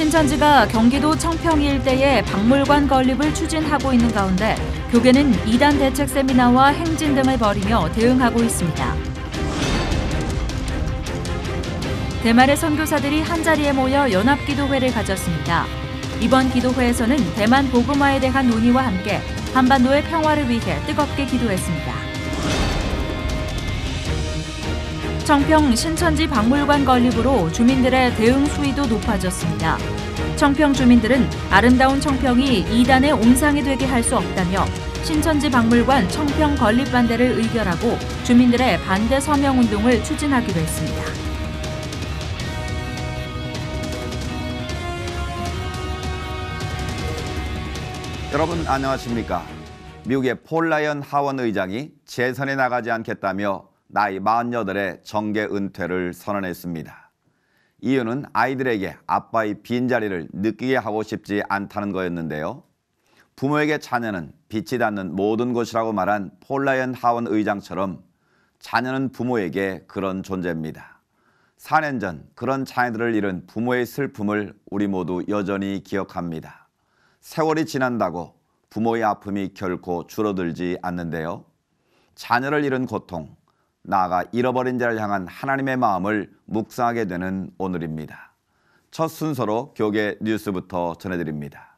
신천지가 경기도 청평 일대에 박물관 건립을 추진하고 있는 가운데 교계는 이단 대책 세미나와 행진 등을 벌이며 대응하고 있습니다. 대만의 선교사들이 한자리에 모여 연합기도회를 가졌습니다. 이번 기도회에서는 대만 복음화에 대한 논의와 함께 한반도의 평화를 위해 뜨겁게 기도했습니다. 청평 신천지 박물관 건립으로 주민들의 대응 수위도 높아졌습니다. 청평 주민들은 아름다운 청평이 이단의 온상이 되게 할 수 없다며 신천지 박물관 청평 건립 반대를 의결하고 주민들의 반대 서명 운동을 추진하기로 했습니다. 여러분 안녕하십니까? 미국의 폴 라이언 하원 의장이 재선에 나가지 않겠다며 나이 48에 정계 은퇴를 선언했습니다. 이유는 아이들에게 아빠의 빈자리를 느끼게 하고 싶지 않다는 거였는데요. 부모에게 자녀는 빛이 닿는 모든 곳이라고 말한 폴 라이언 하원 의장처럼 자녀는 부모에게 그런 존재입니다. 4년 전 그런 자녀들을 잃은 부모의 슬픔을 우리 모두 여전히 기억합니다. 세월이 지난다고 부모의 아픔이 결코 줄어들지 않는데요. 자녀를 잃은 고통, 나아가 잃어버린 자를 향한 하나님의 마음을 묵상하게 되는 오늘입니다. 첫 순서로 교계 뉴스부터 전해드립니다.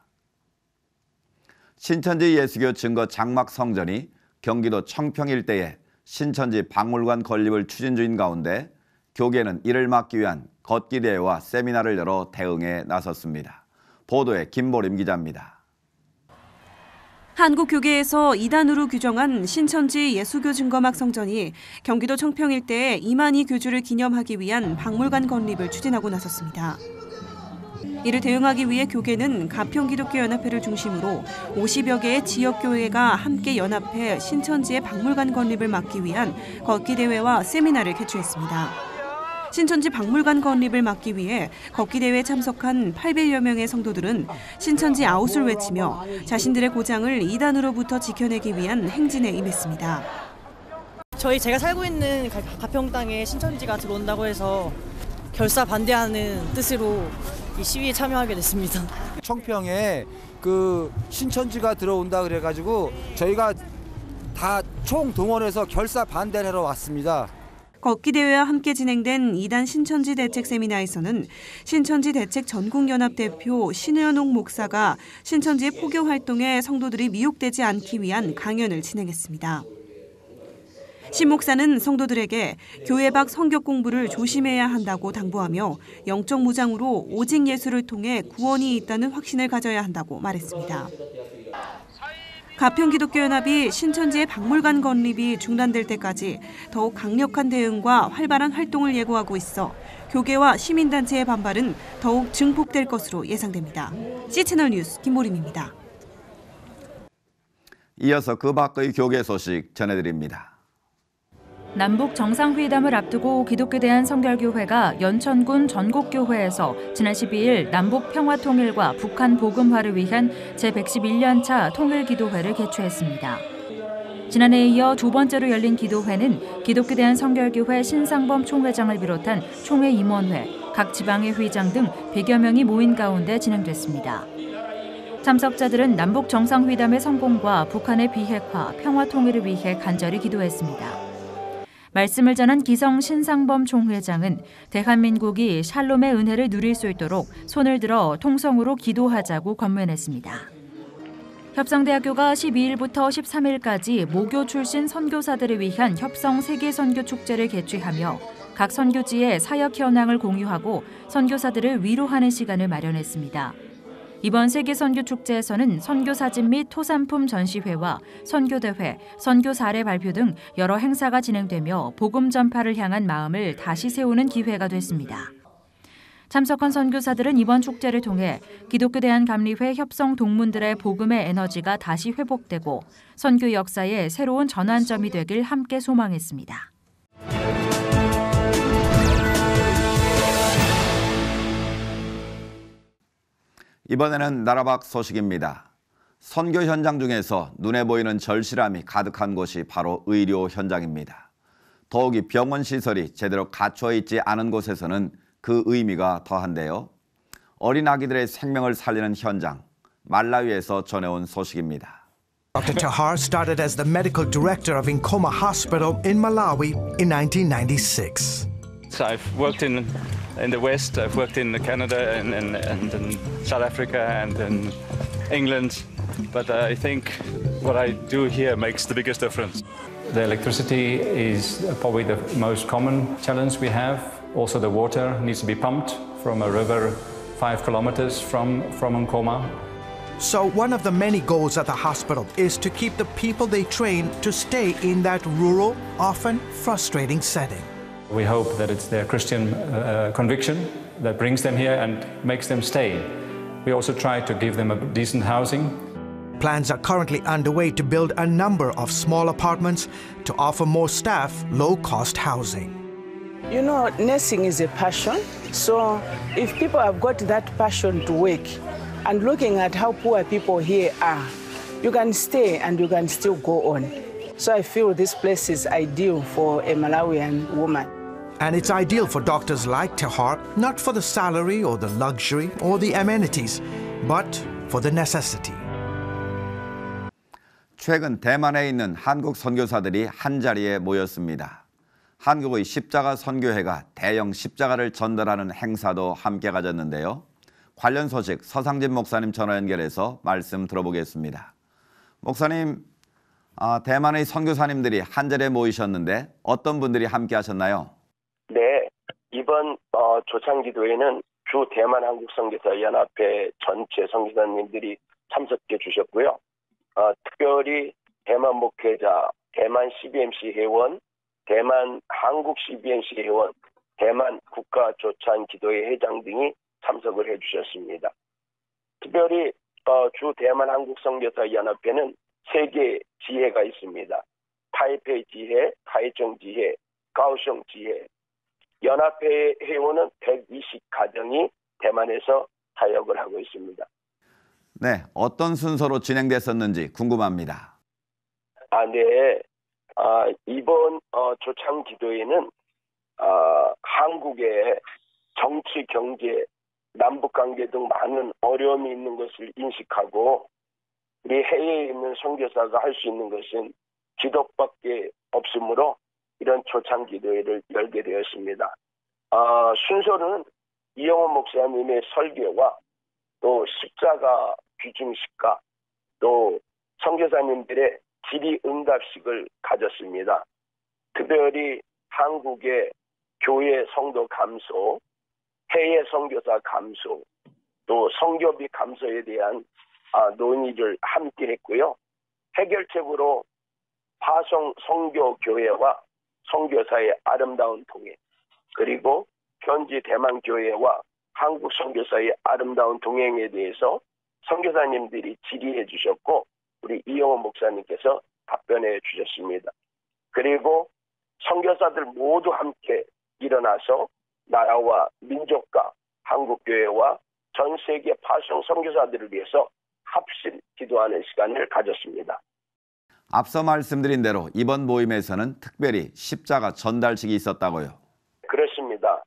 신천지 예수교 증거 장막 성전이 경기도 청평 일대에 신천지 박물관 건립을 추진 중인 가운데 교계는 이를 막기 위한 걷기 대회와 세미나를 열어 대응에 나섰습니다. 보도에 김보림 기자입니다. 한국교계에서 이단으로 규정한 신천지 예수교 증거막 성전이 경기도 청평 일대에 이만희 교주를 기념하기 위한 박물관 건립을 추진하고 나섰습니다. 이를 대응하기 위해 교계는 가평기독교연합회를 중심으로 50여 개의 지역교회가 함께 연합해 신천지의 박물관 건립을 막기 위한 걷기대회와 세미나를 개최했습니다. 신천지 박물관 건립을 막기 위해 걷기대회에 참석한 800여 명의 성도들은 신천지 아웃을 외치며 자신들의 고장을 이단으로부터 지켜내기 위한 행진에 임했습니다. 제가 살고 있는 가평 땅에 신천지가 들어온다고 해서 결사 반대하는 뜻으로 이 시위에 참여하게 됐습니다. 청평에 신천지가 들어온다 그래가지고 저희가 다 총동원해서 결사 반대를 하러 왔습니다. 걷기대회와 함께 진행된 2단 신천지 대책 세미나에서는 신천지 대책 전국연합 대표 신현옥 목사가 신천지의 포교 활동에 성도들이 미혹되지 않기 위한 강연을 진행했습니다. 신 목사는 성도들에게 교회 밖 성격 공부를 조심해야 한다고 당부하며 영적 무장으로 오직 예수를 통해 구원이 있다는 확신을 가져야 한다고 말했습니다. 가평기독교연합이 신천지의 박물관 건립이 중단될 때까지 더욱 강력한 대응과 활발한 활동을 예고하고 있어 교계와 시민단체의 반발은 더욱 증폭될 것으로 예상됩니다. C채널 뉴스 김보림입니다. 이어서 그 밖의 교계 소식 전해드립니다. 남북 정상회담을 앞두고 기독교 대한성결교회가 연천군 전국교회에서 지난 12일 남북 평화통일과 북한 복음화를 위한 제111년차 통일기도회를 개최했습니다. 지난해에 이어 두 번째로 열린 기도회는 기독교 대한성결교회 신상범 총회장을 비롯한 총회 임원회, 각 지방의 회장 등 100여 명이 모인 가운데 진행됐습니다. 참석자들은 남북 정상회담의 성공과 북한의 비핵화, 평화통일을 위해 간절히 기도했습니다. 말씀을 전한 기성 신상범 총회장은 대한민국이 샬롬의 은혜를 누릴 수 있도록 손을 들어 통성으로 기도하자고 권면했습니다. 협성대학교가 12일부터 13일까지 모교 출신 선교사들을 위한 협성 세계선교축제를 개최하며 각 선교지의 사역 현황을 공유하고 선교사들을 위로하는 시간을 마련했습니다. 이번 세계선교축제에서는 선교사진 및 토산품 전시회와 선교대회, 선교 사례 발표 등 여러 행사가 진행되며 복음 전파를 향한 마음을 다시 세우는 기회가 됐습니다. 참석한 선교사들은 이번 축제를 통해 기독교 대한감리회 협성 동문들의 복음의 에너지가 다시 회복되고 선교 역사의 새로운 전환점이 되길 함께 소망했습니다. 이번에는 나라 밖 소식입니다. 선교 현장 중에서 눈에 보이는 절실함이 가득한 곳이 바로 의료 현장입니다. 더욱이 병원 시설이 제대로 갖춰 있지 않은 곳에서는 그 의미가 더한데요. 어린 아기들의 생명을 살리는 현장, 말라위에서 전해온 소식입니다. Dr. Tahar started as the medical director of Nkoma Hospital in Malawi in 1996. So I've worked in the West, I've worked in Canada and in South Africa and in England, but I think what I do here makes the biggest difference. The electricity is probably the most common challenge we have. Also the water needs to be pumped from a river 5 kilometers from Nkoma. So one of the many goals at the hospital is to keep the people they train to stay in that rural, often frustrating setting. We hope that it's their Christian conviction that brings them here and makes them stay. We also try to give them a decent housing. Plans are currently underway to build a number of small apartments to offer more staff low-cost housing. You know, nursing is a passion. So if people have got that passion to work and looking at how poor people here are, you can stay and you can still go on. So I feel this place is ideal for a Malawian woman. And it's ideal for doctors like Tahar, not for the salary or the luxury or the amenities, but for the necessity. 최근 대만에 있는 한국 선교사들이 한자리에 모였습니다. 한국의 십자가 선교회가 대형 십자가를 전달하는 행사도 함께 가졌는데요. 관련 소식 서상진 목사님 전화 연결해서 말씀 들어보겠습니다. 목사님, 대만의 선교사님들이 한자리에 모이셨는데 어떤 분들이 함께 하셨나요? 네, 이번 조창기도회는 주 대만 한국선교사 연합회 전체 선교사님들이 참석해 주셨고요. 특별히 대만 목회자, 대만 CBMC 회원, 대만 한국 CBMC 회원, 대만 국가조창기도회 회장 등이 참석을 해주셨습니다. 특별히 주 대만 한국선교사 연합회는 3개 지회가 있습니다. 타이페이 지회, 타이중 지회, 가오슝 지회. 연합회 회원은 120가정이 대만에서 사역을 하고 있습니다. 네, 어떤 순서로 진행됐었는지 궁금합니다. 네. 이번 조창기도회는 한국의 정치, 경제, 남북관계 등 많은 어려움이 있는 것을 인식하고 우리 해외에 있는 선교사가 할 수 있는 것은 기도밖에 없으므로 이런 조창기도회를 열게 되었습니다. 순서는 이영호 목사님의 설교와 또 십자가 귀중식과 또 선교사님들의 질의응답식을 가졌습니다. 특별히 한국의 교회 성도 감소, 해외 선교사 감소, 또 선교비 감소에 대한 논의를 함께 했고요. 해결책으로 파송 선교교회와 선교사의 아름다운 동행, 그리고 현지 대만교회와 한국 선교사의 아름다운 동행에 대해서 선교사님들이 질의해 주셨고 우리 이영호 목사님께서 답변해 주셨습니다. 그리고 선교사들 모두 함께 일어나서 나라와 민족과 한국교회와 전 세계 파송 선교사들을 위해서 합심 기도하는 시간을 가졌습니다. 앞서 말씀드린 대로 이번 모임에서는 특별히 십자가 전달식이 있었다고요. 그렇습니다.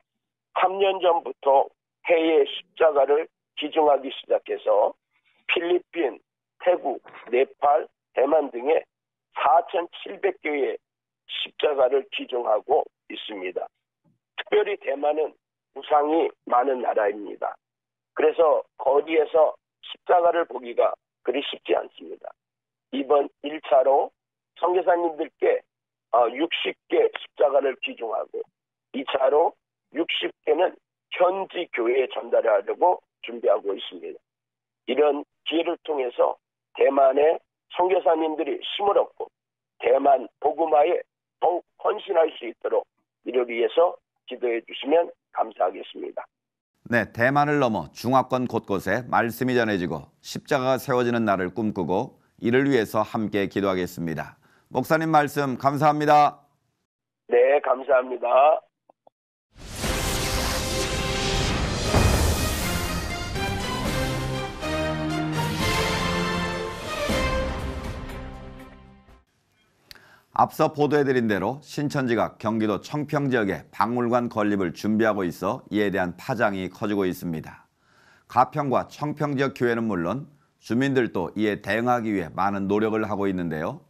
3년 전부터 해외 십자가를 기증하기 시작해서 필리핀, 태국, 네팔, 대만 등의 4,700개의 십자가를 기증하고 있습니다. 특별히 대만은 우상이 많은 나라입니다. 그래서 거리에서 십자가를 보기가 그리 쉽지 않습니다. 이번 1차로 선교사님들께 60개 십자가를 기증하고 2차로 60개는 현지 교회에 전달하려고 준비하고 있습니다. 이런 기회를 통해서 대만의 선교사님들이 힘을 얻고 대만 복음화에 더욱 헌신할 수 있도록 이를 위해서 기도해 주시면 감사하겠습니다. 네, 대만을 넘어 중화권 곳곳에 말씀이 전해지고 십자가가 세워지는 날을 꿈꾸고 이를 위해서 함께 기도하겠습니다. 목사님 말씀 감사합니다. 네, 감사합니다. 앞서 보도해드린 대로 신천지가 경기도 청평 지역에 박물관 건립을 준비하고 있어 이에 대한 파장이 커지고 있습니다. 가평과 청평 지역 교회는 물론 주민들도 이에 대응하기 위해 많은 노력을 하고 있는데요.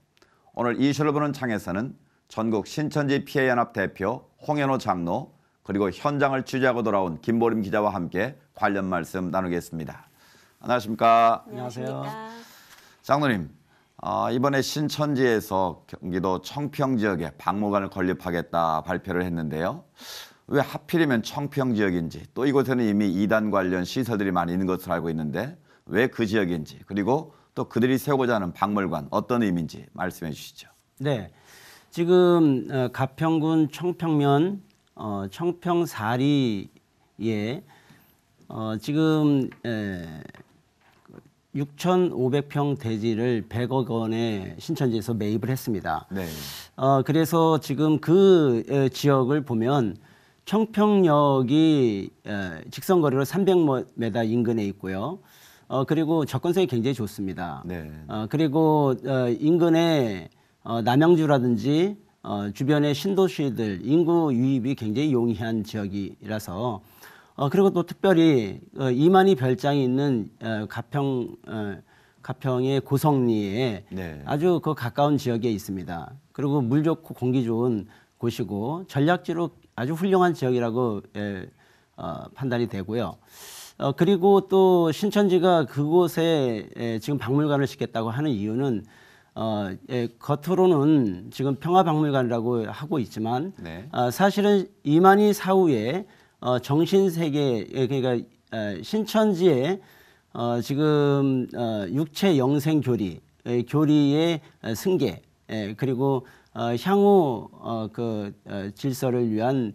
오늘 이슈를 보는 창에서는 전국 신천지 피해연합 대표 홍현호 장로 그리고 현장을 취재하고 돌아온 김보림 기자와 함께 관련 말씀 나누겠습니다. 안녕하십니까? 안녕하세요. 장로님, 이번에 신천지에서 경기도 청평 지역에 박물관을 건립하겠다 발표를 했는데요. 왜 하필이면 청평 지역인지, 또 이곳에는 이미 이단 관련 시설들이 많이 있는 것으로 알고 있는데 왜 그 지역인지, 그리고 또 그들이 세우고자 하는 박물관 어떤 의미인지 말씀해 주시죠. 네, 지금 가평군 청평면 청평사리에 지금 6,500평 대지를 100억 원에 신천지에서 매입을 했습니다. 네. 그래서 지금 그 지역을 보면 청평역이 직선거리로 300m 인근에 있고요. 그리고 접근성이 굉장히 좋습니다. 네. 그리고 인근에 남양주라든지 주변의 신도시들 인구 유입이 굉장히 용이한 지역이라서 그리고 또 특별히 이만희 별장이 있는 가평의 고성리에 네. 아주 그 가까운 지역에 있습니다. 그리고 물 좋고 공기 좋은 곳이고 전략지로 아주 훌륭한 지역이라고 판단이 되고요. 그리고 또 신천지가 그곳에 지금 박물관을 짓겠다고 하는 이유는 겉으로는 지금 평화박물관이라고 하고 있지만 네. 사실은 이만희 사후에 정신세계 그러니까 신천지의 지금 육체 영생 교리의 승계 그리고 향후 그 질서를 위한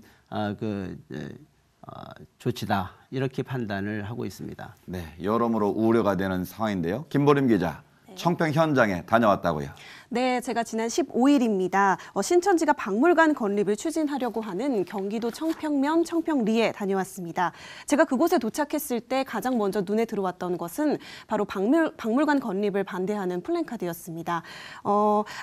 조치다 이렇게 판단을 하고 있습니다. 네, 여러모로 우려가 되는 상황인데요. 김보림 기자, 청평 현장에 다녀왔다고요. 네, 제가 지난 15일입니다. 신천지가 박물관 건립을 추진하려고 하는 경기도 청평면 청평리에 다녀왔습니다. 제가 그곳에 도착했을 때 가장 먼저 눈에 들어왔던 것은 바로 박물관 건립을 반대하는 플랜카드였습니다.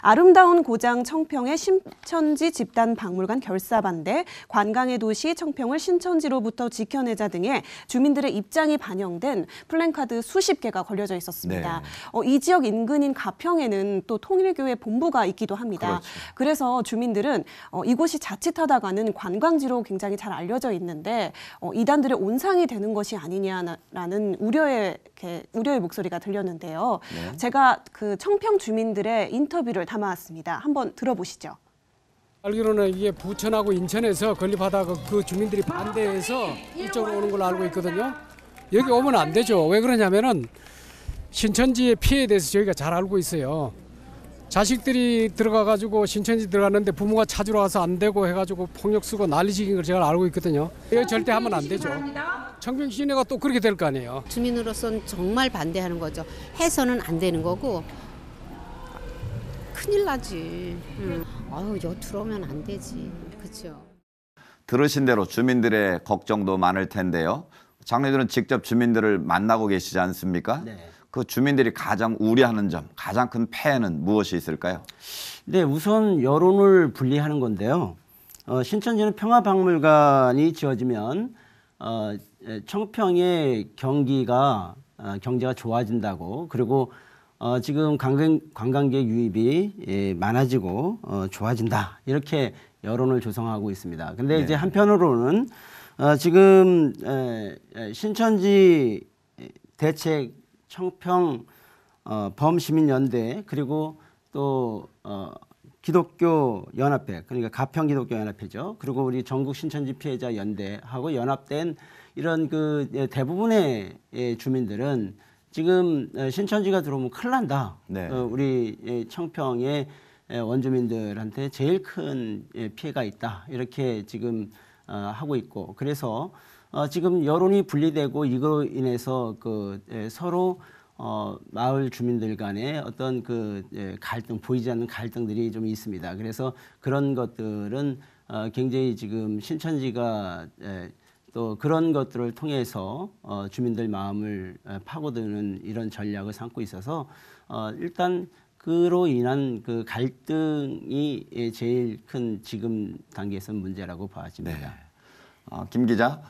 아름다운 고장 청평의 신천지 집단 박물관 결사 반대, 관광의 도시 청평을 신천지로부터 지켜내자 등의 주민들의 입장이 반영된 플랜카드 수십 개가 걸려져 있었습니다. 네. 이 지역 인근인 가평에는 또 통일교회 본부가 있기도 합니다. 그렇죠. 그래서 주민들은 이곳이 자칫하다가는 관광지로 굉장히 잘 알려져 있는데 이단들의 온상이 되는 것이 아니냐라는 우려의 목소리가 들렸는데요. 네. 제가 그 청평 주민들의 인터뷰를 담아왔습니다. 한번 들어보시죠. 알기로는 이게 부천하고 인천에서 건립하다가 그 주민들이 반대해서 이쪽으로 오는 걸로 알고 있거든요. 여기 오면 안 되죠. 왜 그러냐면은 신천지의 피해에 대해서 저희가 잘 알고 있어요. 자식들이 들어가가지고 신천지 들어갔는데 부모가 찾으러 와서 안 되고 해가지고 폭력 쓰고 난리지긴 걸 제가 알고 있거든요. 이거 절대 하면 안 되죠. 청평 시내가 또 그렇게 될 거 아니에요. 주민으로서는 정말 반대하는 거죠. 해서는 안 되는 거고 큰일 나지. 아유, 여투로 오면 안 되지. 그렇죠. 들으신 대로 주민들의 걱정도 많을 텐데요. 장로님들은 직접 주민들을 만나고 계시지 않습니까? 네. 그 주민들이 가장 우려하는 점, 가장 큰 폐해는 무엇이 있을까요? 네, 우선 여론을 분리하는 건데요. 신천지는 평화박물관이 지어지면 청평의 경제가 좋아진다고, 그리고 지금 관광객 유입이 많아지고 좋아진다, 이렇게 여론을 조성하고 있습니다. 근데 네. 이제 한편으로는 지금 신천지 대책 청평 범시민연대 그리고 또 기독교 연합회, 그러니까 가평 기독교 연합회죠. 그리고 우리 전국 신천지 피해자 연대하고 연합된 이런 그 대부분의 주민들은 지금 신천지가 들어오면 큰일 난다. 네. 우리 청평의 원주민들한테 제일 큰 피해가 있다. 이렇게 지금 하고 있고, 그래서 지금 여론이 분리되고 이거로 인해서 서로 마을 주민들 간의 어떤 갈등, 보이지 않는 갈등들이 좀 있습니다. 그래서 그런 것들은 굉장히 지금 신천지가 또 그런 것들을 통해서 주민들 마음을 파고드는 이런 전략을 삼고 있어서 일단 그로 인한 그 갈등이 제일 큰 지금 단계에서 문제라고 봐집니다. 네. 김 기자,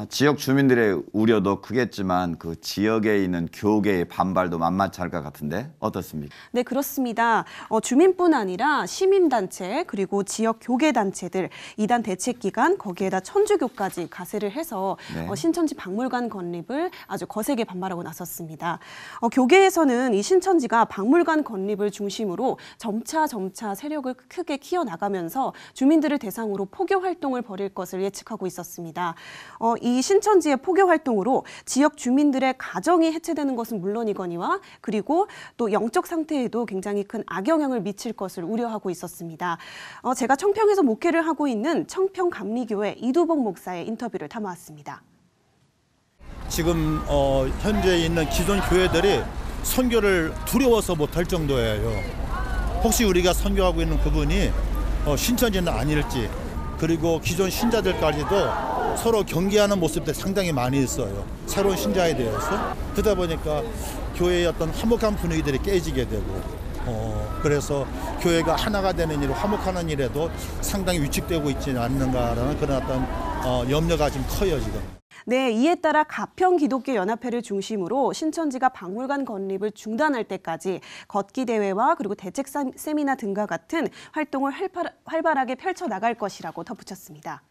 지역 주민들의 우려도 크겠지만 그 지역에 있는 교계의 반발도 만만치 않을 것 같은데 어떻습니까? 네, 그렇습니다. 주민뿐 아니라 시민단체 그리고 지역 교계단체들, 이단 대책기관 거기에다 천주교까지 가세를 해서 신천지 박물관 건립을 아주 거세게 반발하고 나섰습니다. 교계에서는 이 신천지가 박물관 건립을 중심으로 점차 세력을 크게 키워나가면서 주민들을 대상으로 포교 활동을 벌일 것을 예측하고 있었습니다. 이 신천지의 포교 활동으로 지역 주민들의 가정이 해체되는 것은 물론이거니와 그리고 또 영적 상태에도 굉장히 큰 악영향을 미칠 것을 우려하고 있었습니다. 제가 청평에서 목회를 하고 있는 청평감리교회 이두복 목사의 인터뷰를 담아왔습니다. 지금 현재 있는 기존 교회들이 선교를 두려워서 못할 정도예요. 혹시 우리가 선교하고 있는 그분이 신천지는 아닐지, 그리고 기존 신자들까지도 서로 경계하는 모습들이 상당히 많이 있어요. 새로운 신자에 대해서. 그러다 보니까 교회의 어떤 화목한 분위기들이 깨지게 되고 그래서 교회가 하나가 되는 일, 화목하는 일에도 상당히 위축되고 있지 않는가라는 그런 어떤 염려가 좀 커요, 지금. 네, 이에 따라 가평기독교연합회를 중심으로 신천지가 박물관 건립을 중단할 때까지 걷기 대회와 그리고 대책 세미나 등과 같은 활동을 활발하게 펼쳐나갈 것이라고 덧붙였습니다.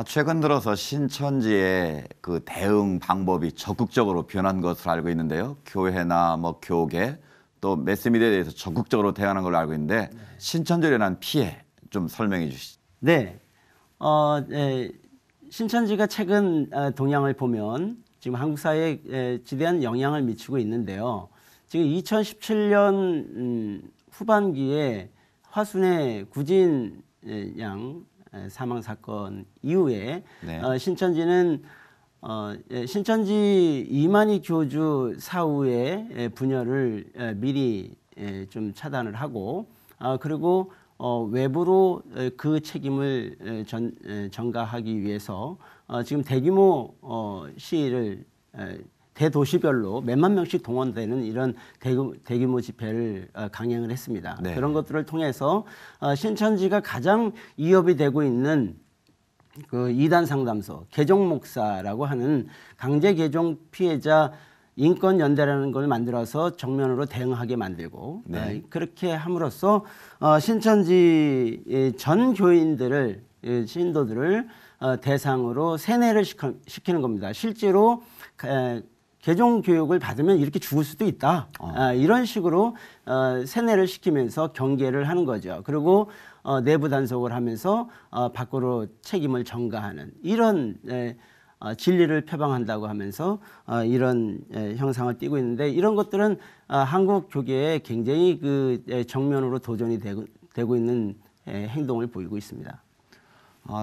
최근 들어서 신천지의 그 대응 방법이 적극적으로 변한 것으로 알고 있는데요. 교회나 뭐 교계 또 매스미디어에 대해서 적극적으로 대응하는 걸로 알고 있는데 신천지로 인한 피해 좀 설명해 주시죠. 네. 신천지가 최근 동향을 보면 지금 한국 사회에 지대한 영향을 미치고 있는데요. 지금 2017년 후반기에 화순의 구진 양 사망 사건 이후에 신천지는 신천지 이만희 교주 사후의 분열을 미리 좀 차단을 하고 그리고 외부로 그 책임을 전가하기 위해서 지금 대규모 시위를 대도시별로 몇만 명씩 동원되는 이런 대규모 집회를 강행을 했습니다. 그런 것들을 통해서 신천지가 가장 위협이 되고 있는 그 이단 상담소 개종 목사라고 하는 강제 개종 피해자 인권연대라는 걸 만들어서 정면으로 대응하게 만들고 그렇게 함으로써 신천지 전 교인들을 신도들을 대상으로 세뇌를 시키는 겁니다. 실제로 개종 교육을 받으면 이렇게 죽을 수도 있다. 이런 식으로 세뇌를 시키면서 경계를 하는 거죠. 그리고 내부 단속을 하면서 밖으로 책임을 전가하는 이런 진리를 표방한다고 하면서 이런 형상을 띠고 있는데 이런 것들은 한국 교계에 굉장히 그 정면으로 도전이 되고 있는 행동을 보이고 있습니다.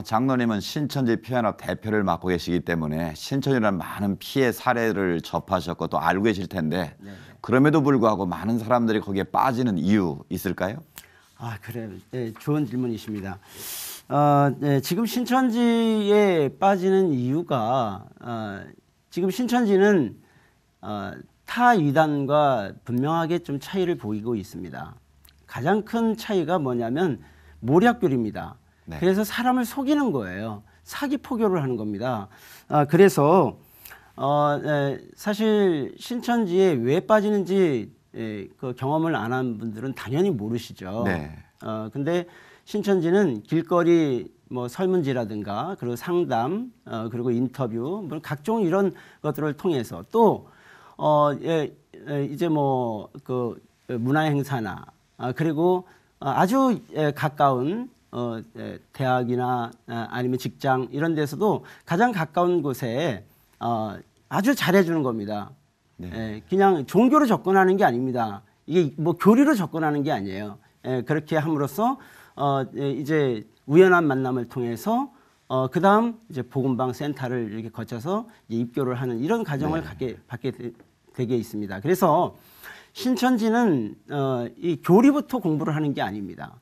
장로님은 신천지 피연합 대표를 맡고 계시기 때문에 신천지라는 많은 피해 사례를 접하셨고 또 알고 계실 텐데 그럼에도 불구하고 많은 사람들이 거기에 빠지는 이유 있을까요? 그래요. 네, 좋은 질문이십니다. 지금 신천지에 빠지는 이유가 지금 신천지는 타 이단과 분명하게 좀 차이를 보이고 있습니다. 가장 큰 차이가 뭐냐면 모략교리입니다. 그래서 사람을 속이는 거예요. 사기 포교를 하는 겁니다. 그래서 사실 신천지에 왜 빠지는지 그 경험을 안 한 분들은 당연히 모르시죠. 근데 신천지는 길거리 뭐 설문지라든가 그리고 상담 그리고 인터뷰 뭐 각종 이런 것들을 통해서 또 이제 뭐 그 문화 행사나 그리고 아주 가까운 대학이나 아니면 직장 이런 데서도 가장 가까운 곳에 아주 잘해주는 겁니다. 그냥 종교로 접근하는 게 아닙니다. 이게 뭐 교리로 접근하는 게 아니에요. 그렇게 함으로써 이제 우연한 만남을 통해서 그 다음 이제 복음방 센터를 이렇게 거쳐서 이제 입교를 하는 이런 과정을 받게 되게 있습니다. 그래서 신천지는 이 교리부터 공부를 하는 게 아닙니다.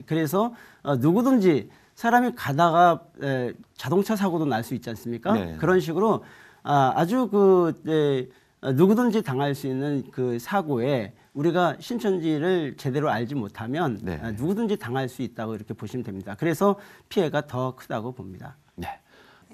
그래서 누구든지 사람이 가다가 자동차 사고도 날 수 있지 않습니까? 그런 식으로 아주 누구든지 당할 수 있는 그 사고에 우리가 신천지를 제대로 알지 못하면 누구든지 당할 수 있다고 이렇게 보시면 됩니다. 그래서 피해가 더 크다고 봅니다.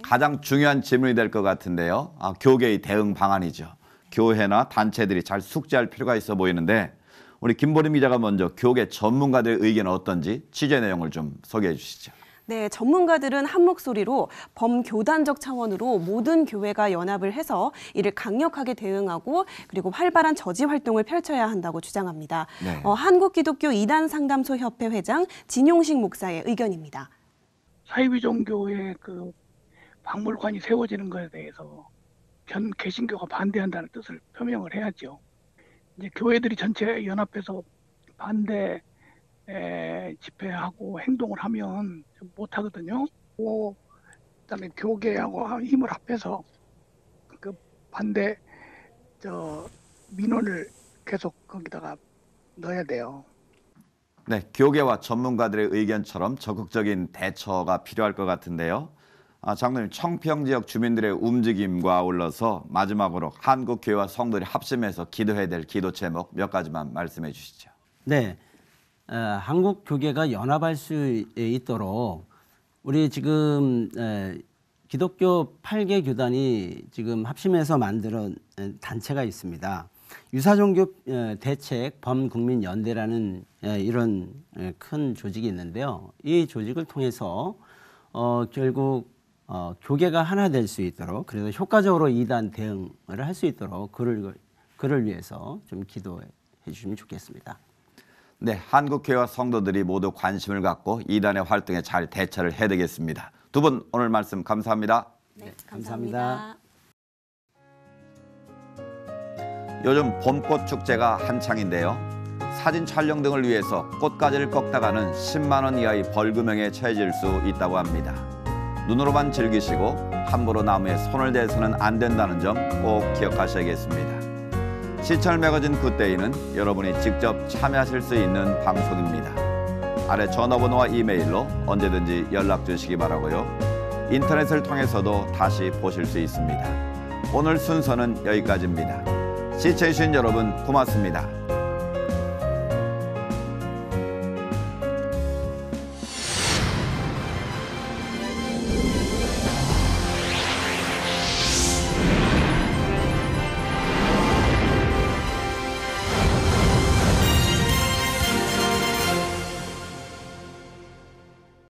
가장 중요한 질문이 될 것 같은데요. 교계의 대응 방안이죠. 교회나 단체들이 잘 숙지할 필요가 있어 보이는데 우리 김보림 기자가 먼저 교계 전문가들의 의견은 어떤지 취재 내용을 좀 소개해 주시죠. 네, 전문가들은 한 목소리로 범교단적 차원으로 모든 교회가 연합을 해서 이를 강력하게 대응하고 그리고 활발한 저지 활동을 펼쳐야 한다고 주장합니다. 네. 한국기독교 이단상담소 협회 회장 진용식 목사의 의견입니다. 사이비 종교의 그 박물관이 세워지는 것에 대해서 전 개신교가 반대한다는 뜻을 표명을 해야죠. 이제 교회들이 전체 연합해서 반대 집회하고 행동을 하면 못 하거든요. 그다음에 교계하고 힘을 합해서 그 반대 민원을 계속 거기다가 넣어야 돼요. 네, 교계와 전문가들의 의견처럼 적극적인 대처가 필요할 것 같은데요. 장로님, 청평 지역 주민들의 움직임과 아울러서 마지막으로 한국교회와 성도들이 합심해서 기도해야 될 기도 제목 몇 가지만 말씀해 주시죠. 네, 한국 교계가 연합할 수 있도록 우리 지금 기독교 8개 교단이 지금 합심해서 만든 단체가 있습니다. 유사종교 대책 범국민연대라는 이런 큰 조직이 있는데요. 이 조직을 통해서 결국 교계가 하나 될 수 있도록 그래서 효과적으로 이단 대응을 할 수 있도록 그를 위해서 좀 기도해 주시면 좋겠습니다. 네, 한국교회와 성도들이 모두 관심을 갖고 이단의 활동에 잘 대처를 해야 되겠습니다. 두 분 오늘 말씀 감사합니다. 네, 감사합니다. 요즘 봄꽃 축제가 한창인데요. 사진 촬영 등을 위해서 꽃가지를 꺾다가는 10만 원 이하의 벌금형에 처해질 수 있다고 합니다. 눈으로만 즐기시고 함부로 나무에 손을 대서는 안 된다는 점 꼭 기억하셔야겠습니다. 시청을 매거진 굿데이는 여러분이 직접 참여하실 수 있는 방송입니다. 아래 전화번호와 이메일로 언제든지 연락 주시기 바라고요. 인터넷을 통해서도 다시 보실 수 있습니다. 오늘 순서는 여기까지입니다. 시청해주신 여러분 고맙습니다.